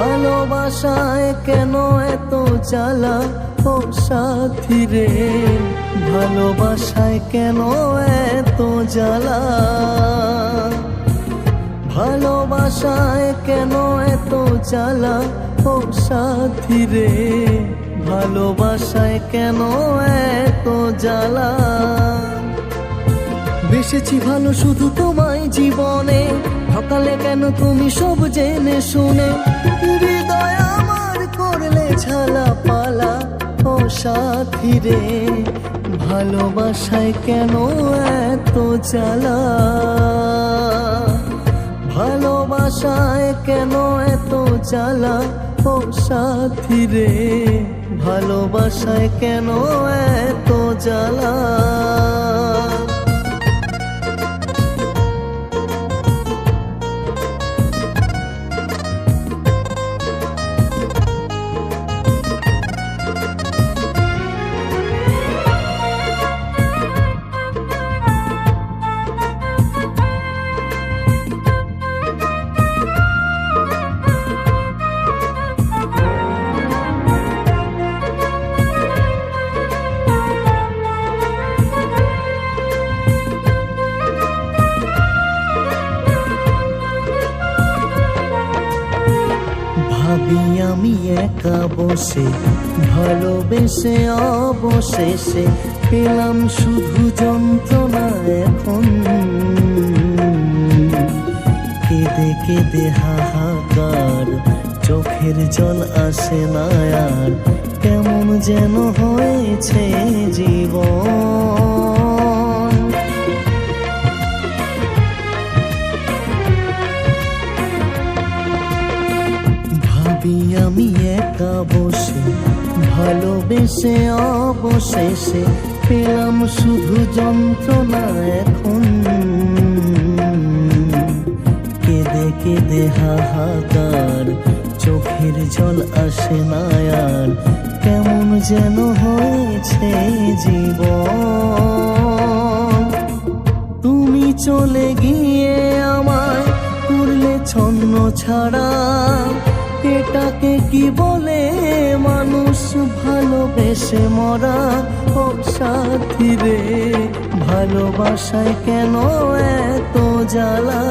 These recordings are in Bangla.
ভালোবাসায় কেন এত জ্বালা ও সাথী রে, ভালোবাসায় কেন এত জ্বালা, ভালোবাসায় কেন এত জ্বালা ও সাথী রে, ভালোবাসায় কেন এত জ্বালা। বেসেছি ভালো শুধু তোমায় জীবনে, ঠকালে কেন তুমি সব জেনে শুনে, হৃদয় আমার করলে ঝালা পালা ও সাথী রে, ভালোবাসায় কেন এত জ্বালা, ভালোবাসায় কেন এত জ্বালা ও সাথী রে, ভালোবাসায় কেন এত জ্বালা। ভাবি আমি একা বসে, ভালোবেসে অবশেষে পেলাম শুধু যন্ত্রণা এখন, কেঁদে কেঁদে হাহাকার, চোখের জল আসে না আর, কেমন যেন হয়েছে জীবন। আমি একা বসে, ভালোবেসে অবশেষে পেলাম শুধু যন্ত্রণা এখন, কেঁদে কেঁদে হাহাকার, চোখের জল আসে না আর, কেমন যেন হয়েছে জীবন। তুমি চলে গিয়ে আমায় করলে ছন্ন ছাড়া, এটাকে কি বলে মানুষ ভালোবেসে মরা ও সাথী রে, ভালোবাসায় কেন এত জ্বালা।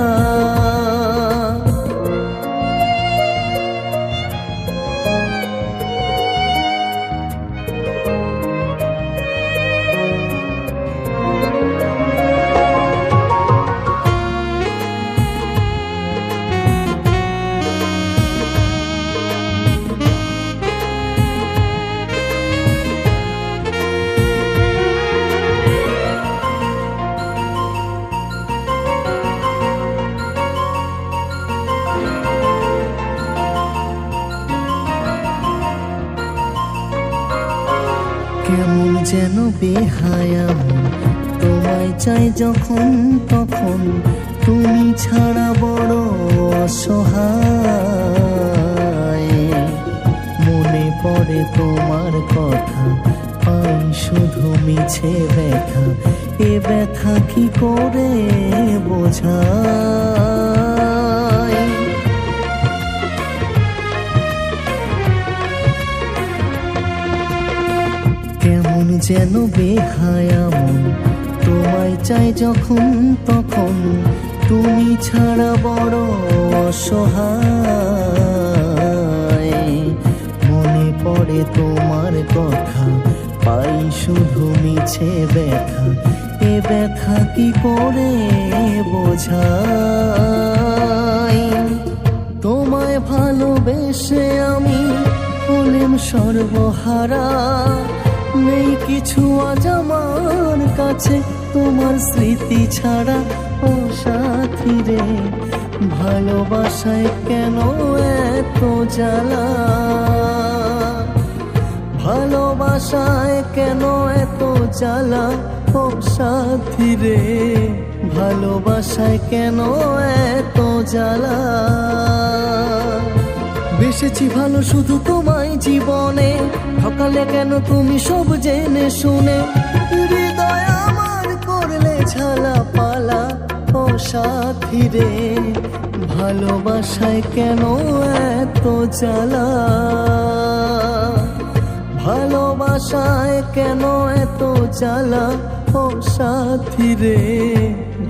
কেমন যেন বেহায়া, তোমায় চাই যখন তখন, তুমি ছাড়া বড় অসহায়, মনে পড়ে তোমার কথা, পাই শুধু মিছে ব্যথা, এ ব্যথা কি করে বোঝায়। কেমন যেন বেহায়া মন, তোমায় চাই যখন তখন, তুমি ছাড়া বড় অসহায়, মনে পড়ে তোমার কথা, পাই শুধু মিছে ব্যথা, এ ব্যথা কি করে বোঝাই। তোমায় ভালোবেসে আমি হলাম সর্বহারা, নেই কিছু আজ আমার কাছে তোমার স্মৃতি ছাড়া ও সাথী রে। ভালোবাসায় কেন এত জ্বালা, ভালোবাসায় কেন এত জ্বালা ও সাথী রে। ভালোবাসায় কেন এত জ্বালা। বেসেছি ভালো শুধু তোমায় জীবনে, ঠকালে কেন তুমি সব জেনে শুনে। হৃদয় আমার করলে ঝালা পালা ও সাথী রে। ভালোবাসায় কেন এত জ্বালা, ভালোবাসায় কেন এত জ্বালা ও সাথী রে।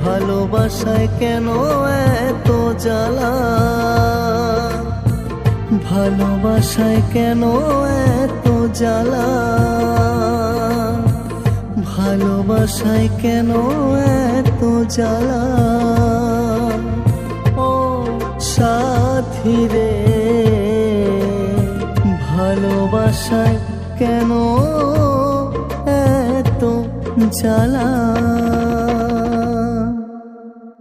ভালোবাসায় কেন এত জ্বালা, ভালোবাসায় কেন এত জ্বালা। ভালোবাসায় কেন এত জ্বালা ও সাথী রে। ভালোবাসায় কেন এত জ্বালা।